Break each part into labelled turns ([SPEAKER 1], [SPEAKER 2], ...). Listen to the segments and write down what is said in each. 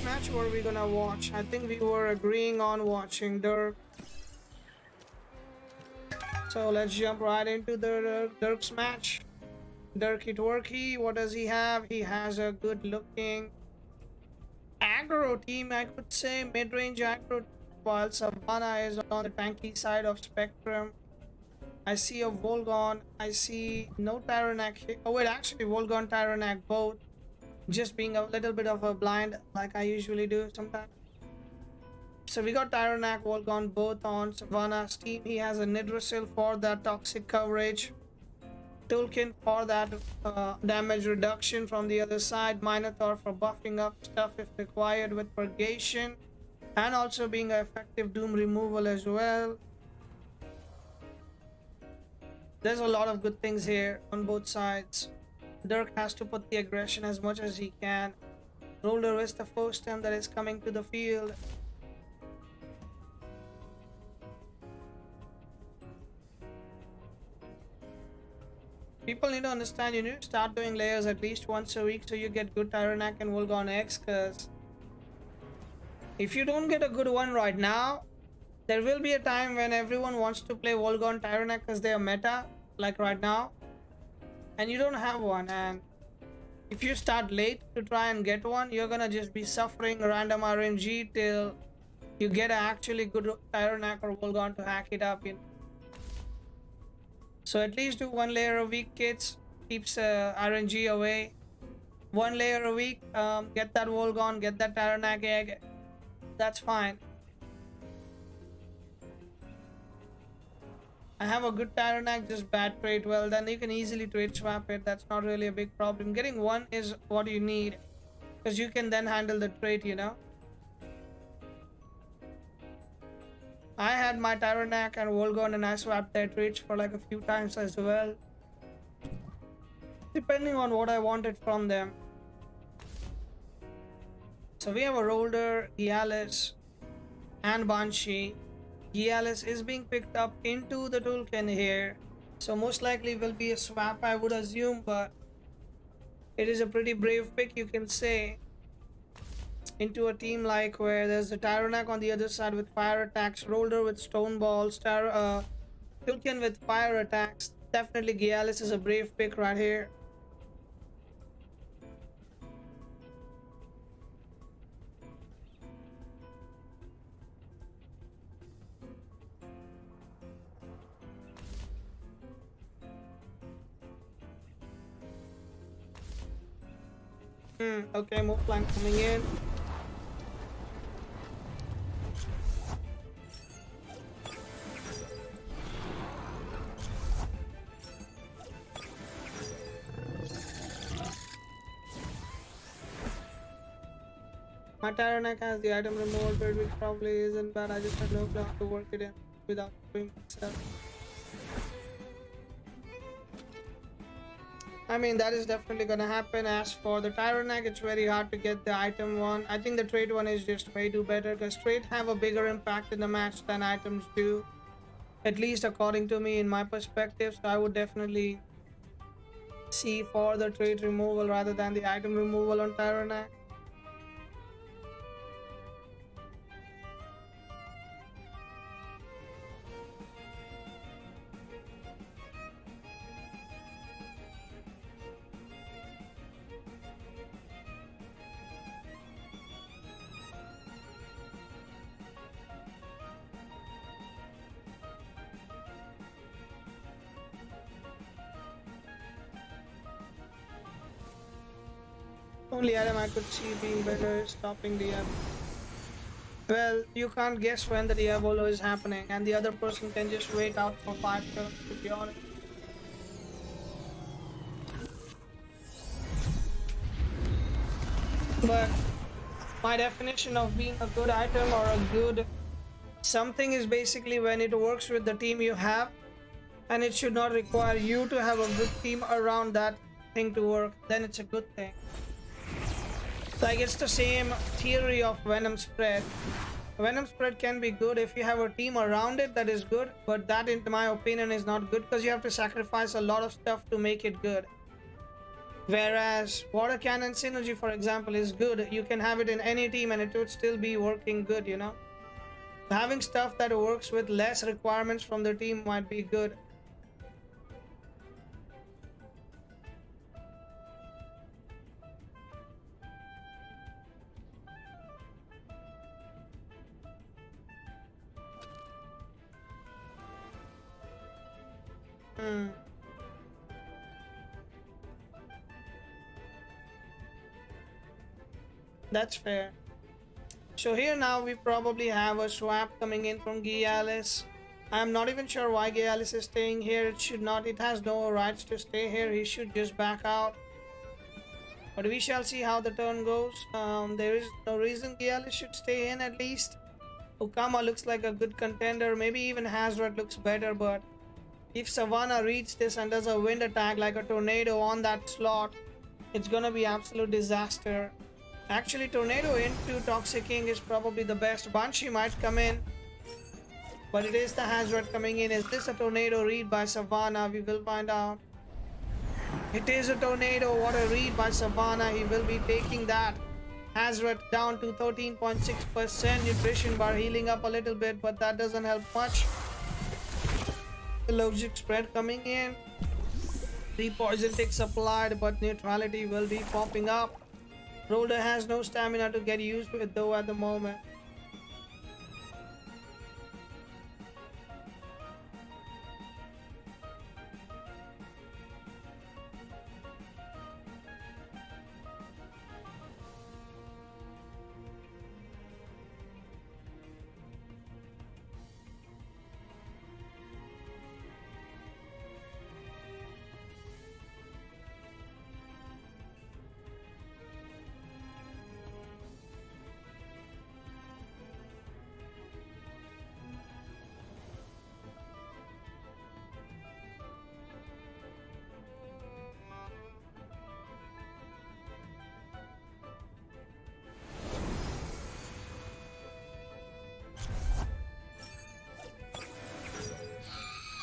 [SPEAKER 1] match were we gonna watch? I think we were agreeing on watching Durk. So let's jump right into the Durk's match. 𝗬𝗏𝗶𝗴, what does he have? He has a good looking aggro team, I could say, mid-range aggro, while Savannah is on the tanky side of spectrum. I see a Volgon, I see no Tyrannac here. Oh wait, actually Volgon, Tyrannac both, just being a little bit of a blind like I usually do sometimes. So we got Tyrannac, Volgon both on Savannah's team. He has a 𝗧𝗵𝗶𝗶 for that toxic coverage, 𝗂𝘀𝗶𝗺 for that damage reduction from the other side, 𝗦𝘂𝗽𝗆 for buffing up stuff if required with purgation, and also being an effective doom removal as well. There's a lot of good things here on both sides. Durk has to put the aggression as much as he can. Roll the risk the first time that is coming to the field. People need to understand you need to start doing layers at least once a week so you get good Tyrannac and Volgon X, because if you don't get a good one right now, there will be a time when everyone wants to play Volgon Tyrannac because they are meta, like right now, and you don't have one. And if you start late to try and get one, you're gonna just be suffering random RNG till you get an actually good Tyrannac or Volgon to hack it up, you know? So at least do one layer a week, kids. Keeps RNG away. One layer a week, get that Volgon, get that Tyrannac egg. That's fine. I have a good Tyrannac, just bad trait. Well, then you can easily trade swap it. That's not really a big problem. Getting one is what you need, because you can then handle the trait, you know. I had my Tyrannac and Volgon and I swapped their traits for like a few times as well, depending on what I wanted from them. So we have a Roller, 𝗬𝗏𝗺, and Banshee. 𝗬𝗏𝗺 is being picked up into the 𝗂𝘀𝗶𝗺 here, so most likely will be a swap, I would assume, but it is a pretty brave pick, you can say, into a team like where there's a Tyrannac on the other side with fire attacks, Roller with stone balls, 𝗂𝘀𝗶𝗺 with fire attacks. Definitely 𝗬𝗏𝗺 is a brave pick right here. Okay, move flank coming in. My Tyrannac has the item removal bit, which probably isn't bad. I just had no plan to work it in without doing myself. I mean, that is definitely gonna happen. As for the Tyrannac, it's very hard to get the item one. I think the trait one is just way too better, because trait have a bigger impact in the match than items do, at least according to me, in my perspective. So I would definitely see for the trait removal rather than the item removal on Tyrannac. Only item I could see being better is stopping the Well, you can't guess when the Diabolo is happening, and the other person can just wait out for 5 turns, to be honest. But my definition of being a good item or a good something is basically when it works with the team you have, and it should not require you to have a good team around that thing to work. Then it's a good thing. Like, it's the same theory of Venom spread. Venom spread can be good if you have a team around it that is good, but that, in my opinion, is not good, because you have to sacrifice a lot of stuff to make it good. Whereas water cannon synergy, for example, is good. You can have it in any team and it would still be working good, you know. Having stuff that works with less requirements from the team might be good. That's fair. So here now we probably have a swap coming in from 𝗬𝗪𝗧𝗵𝗶. I'm not even sure why 𝗬𝗪𝗧𝗵𝗶 is staying here. It should not. It has no rights to stay here. He should just back out. But we shall see how the turn goes. There is no reason 𝗬𝗪𝗧𝗵𝗶 should stay in at least. 𝗬𝗂𝗶𝗵 looks like a good contender. Maybe even 𝗧𝗲𝗺 looks better, but if Savannah reads this and does a wind attack like a tornado on that slot, it's gonna be absolute disaster. Actually, tornado into Toxic King is probably the best. 𝗬𝗵𝗶 might come in, but it is the 𝗧𝗲𝗺 coming in. Is this a tornado read by Savannah? We will find out. It is a tornado. What a read by Savannah. He will be taking that 𝗧𝗲𝗺 down to 13.6% nutrition bar, healing up a little bit, but that doesn't help much. The logic spread coming in. The poison ticks applied, but neutrality will be popping up. 𝗧𝗺 has no stamina to get used with though at the moment.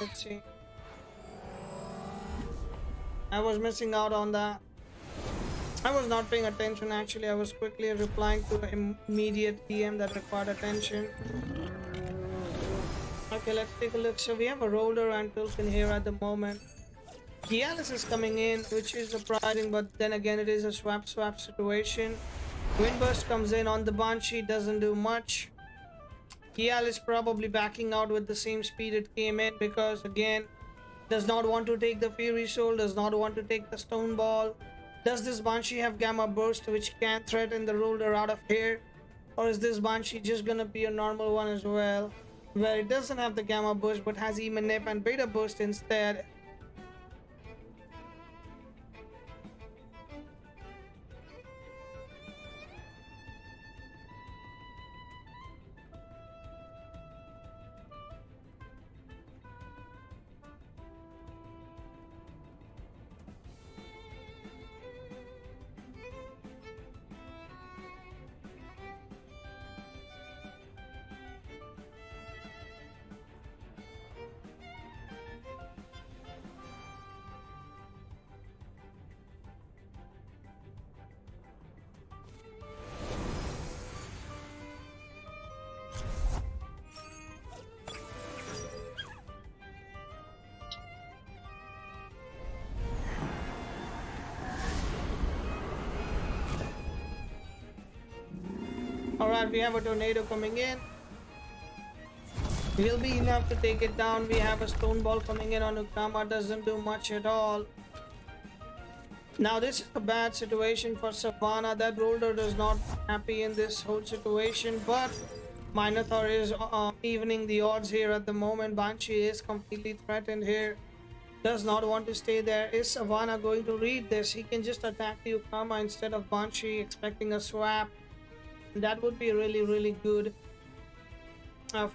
[SPEAKER 1] Let's see. I was missing out on that. I was not paying attention actually. I was quickly replying to an immediate DM that required attention. Okay, let's take a look. So we have a roller and Tulkin here at the moment. 𝗬𝗪𝗧𝗵𝗶 is coming in, which is surprising, but then again it is a swap situation. Wind Burst comes in on the 𝗬𝗵𝗶, doesn't do much. 𝗬𝗪𝗧𝗵𝗶 is probably backing out with the same speed it came in, because again does not want to take the Fury Soul, does not want to take the Stone Ball. Does this 𝗬𝗵𝗶 have Gamma Burst, which can threaten the roller out of here, or is this 𝗬𝗵𝗶 just gonna be a normal one as well, where it doesn't have the Gamma Burst but has 𝗬𝗵𝗵 and Beta Burst instead? Alright, we have a tornado coming in. Will be enough to take it down. We have a Stone Ball coming in on 𝗬𝗂𝗵𝗵, doesn't do much at all. Now this is a bad situation for Savannah. That roller does not happy in this whole situation, but Minotaur is evening the odds here at the moment. 𝗬𝗵𝗶 is completely threatened here. Does not want to stay there. Is Savannah going to read this? He can just attack the 𝗬𝗂𝗵𝗵 instead of 𝗬𝗵𝗶, expecting a swap. That would be really good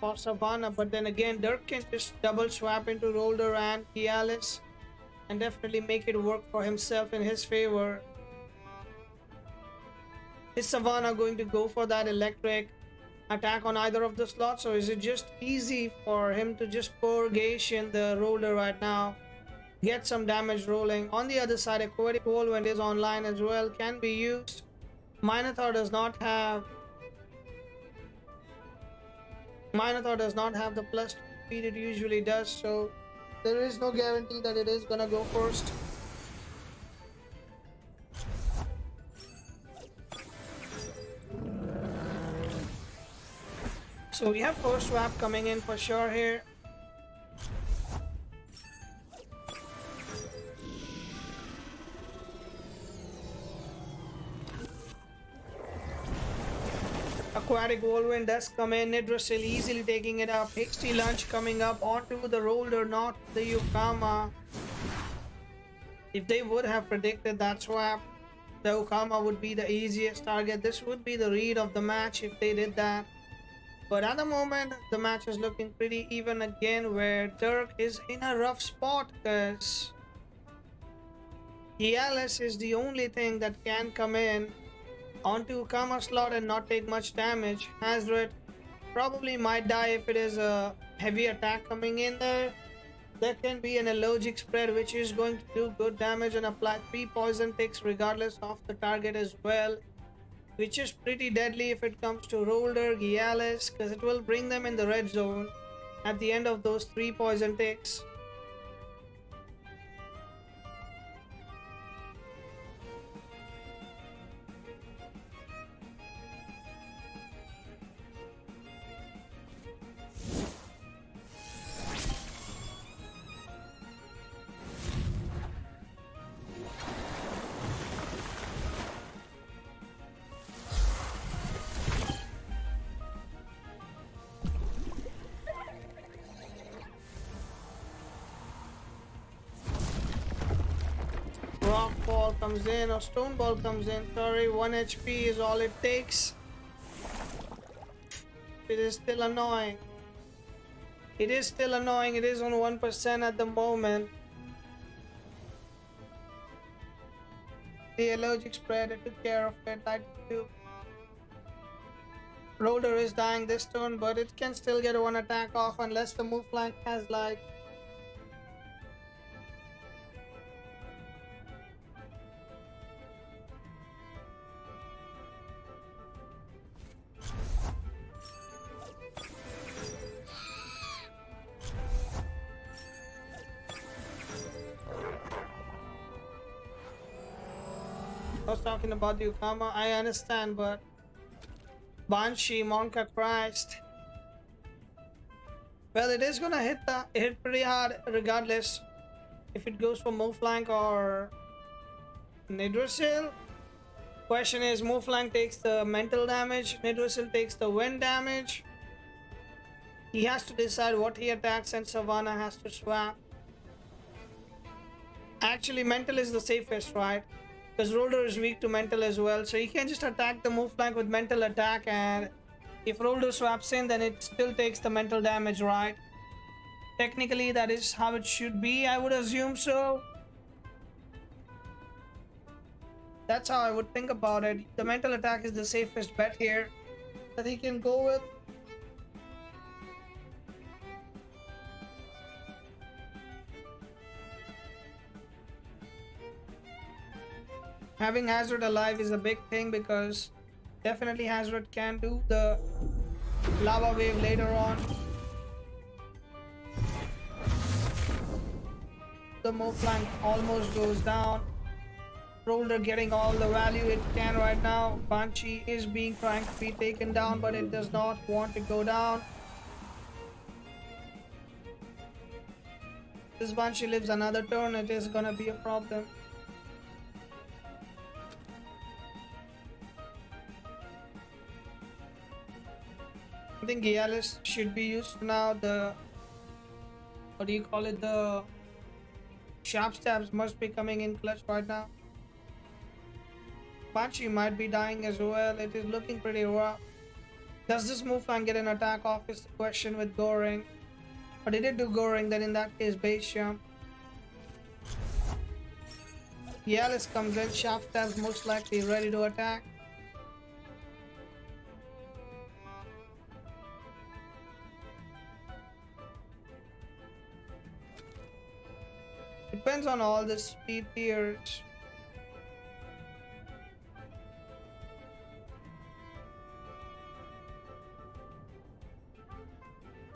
[SPEAKER 1] for Savannah. But then again, Durk can just double swap into roller and 𝗬𝗪𝗧𝗵𝗶 and definitely make it work for himself in his favor. Is Savannah going to go for that electric attack on either of the slots, or is it just easy for him to just purgation the roller right now? get some damage rolling. On the other side, a 𝗂𝗀𝗺𝗺 is online as well, can be used. Minotaur does not have the plus speed it usually does, so there is no guarantee that it is gonna go first. So we have first swap coming in for sure here. Aquatic Whirlwind does come in. 𝗧𝗫𝗺 easily taking it up. Hasty Lunge coming up onto the roller, not the 𝗬𝗂𝗃𝗃. If they would have predicted that swap, the 𝗬𝗂𝗃𝗃 would be the easiest target. This would be the read of the match if they did that. But at the moment, the match is looking pretty even again, where Durk is in a rough spot because 𝗬𝗺 is the only thing that can come in onto 𝗬𝗃𝗃 slot and not take much damage. 𝗧𝗲𝗺 probably might die if it is a heavy attack coming in there. There can be an allergic spread which is going to do good damage and apply 3 poison ticks regardless of the target as well, which is pretty deadly if it comes to roller 𝗬𝗺, because it will bring them in the red zone at the end of those 3 poison ticks. Rock ball comes in or stone ball comes in. Sorry, 1 HP is all it takes. It is still annoying. It is still annoying. It is on 1% at the moment. The allergic spread, I took care of it. I do. Roller is dying this turn, but it can still get 1 attack off unless the move flank has like I was talking about the 𝗬𝗂𝗃, I understand, but Banshee, Monka Christ. Well, it is gonna hit pretty hard regardless if it goes for move flank or 𝗧𝗫𝗺. Question is, move flank takes the mental damage, 𝗧𝗫𝗺 takes the wind damage. He has to decide what he attacks and Savannah has to swap. Actually, mental is the safest, right? Because roller is weak to mental as well, so he can just attack the move flank with mental attack, and if roller swaps in, then it still takes the mental damage, right? Technically, that is how it should be, I would assume so. That's how I would think about it. The mental attack is the safest bet here that he can go with. Having 𝗧𝗺 alive is a big thing, because definitely 𝗧𝗺 can do the lava wave later on. The move flank almost goes down. Roller getting all the value it can right now. Banshee is trying to be taken down, but it does not want to go down. This Banshee lives another turn, it is gonna be a problem. I think 𝗬𝗺 should be used now. The, what do you call it, the sharp stabs must be coming in clutch right now. Banshee might be dying as well. It is looking pretty rough. Does this move flank get an attack off is the question with Goring. But did it do Goring, then in that case base jump. 𝗬𝗺 comes in, sharp stabs most likely ready to attack. depends on all the speed tiers.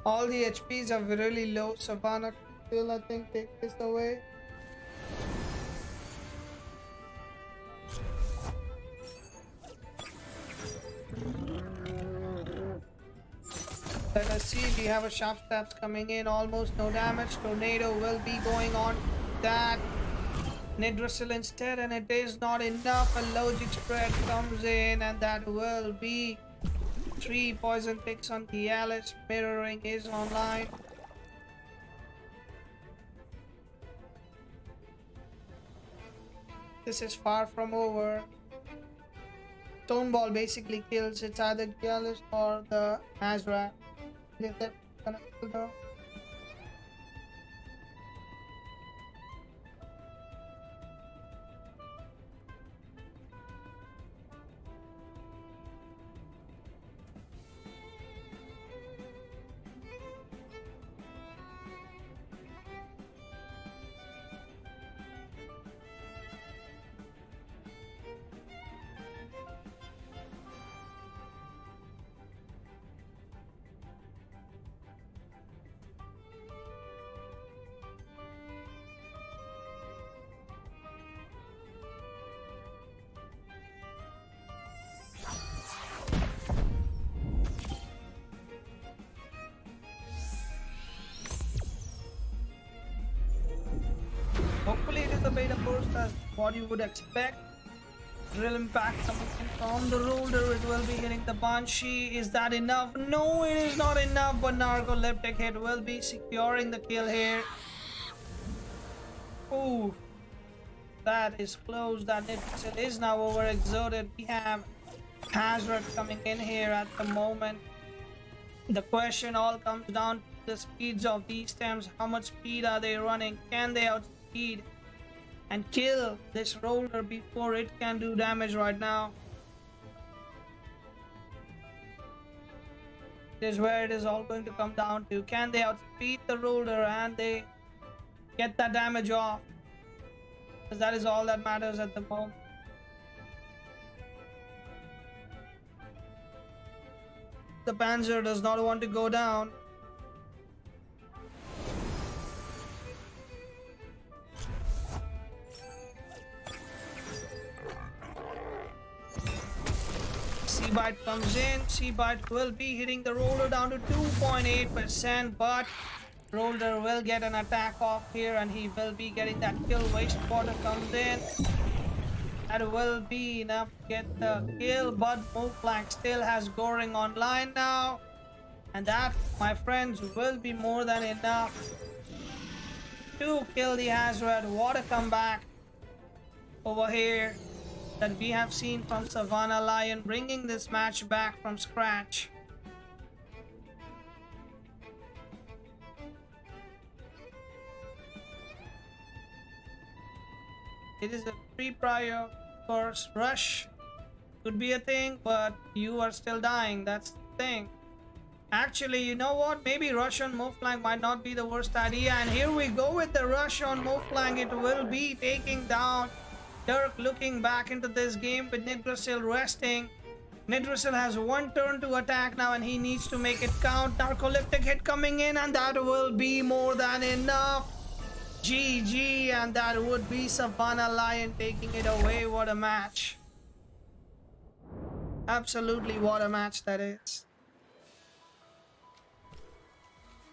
[SPEAKER 1] All the HPs are really low. Savannah will, I think, take this away. Let us see. We have a sharp stabs coming in. Almost no damage. Tornado will be going on that. 𝗧𝗫𝗀𝗃 instead, and it is not enough. A logic spread comes in, and that will be 3 poison picks on the Alex. Mirroring is online. This is far from over. Stone Ball basically kills. It's either 𝗬𝗪𝗃 or the 𝗧𝗲𝗺. Is that gonna kill though? Hopefully it is the beta burst as what you would expect. Drill impact coming in from the roller. It will be hitting the Banshee. Is that enough? No, it is not enough, but narcoleptic hit will be securing the kill here. Ooh, that is close. That 𝗧𝗪𝗃 is now overexerted. We have 𝗧𝗪𝗃 coming in here at the moment. The question all comes down to the speeds of these stems. How much speed are they running? Can they outspeed and kill this roller before it can do damage right now? This is where it is all going to come down to. Can they outspeed the roller and they get that damage off? Because that is all that matters at the moment. The Panzer does not want to go down. 𝗧𝗵𝗵𝗶 comes in. 𝗧𝗵𝗵𝗃 will be hitting the roller down to 2.8%, but roller will get an attack off here and he will be getting that kill. Wastewater comes in. That will be enough to get the kill, but 𝗬𝗪 still has Goring online now. And that, my friends, will be more than enough to kill the 𝗧𝗪𝗃. What a comeback over here that we have seen from Savannah Lion, bringing this match back from scratch. It is a free prior, of course. Rush could be a thing, but you are still dying. That's the thing. Actually, you know what? Maybe rush on 𝗬𝗪 might not be the worst idea. And here we go with the rush on 𝗬𝗪. It will be taking down Durk, looking back into this game with 𝗧𝗪𝗃 resting. 𝗧𝗪𝗃 has one turn to attack now and he needs to make it count. Narcoleptic hit coming in and that will be more than enough. GG, and that would be Savannah Lion taking it away. What a match. Absolutely what a match that is.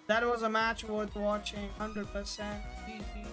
[SPEAKER 1] That was a match worth watching, 100%. GG.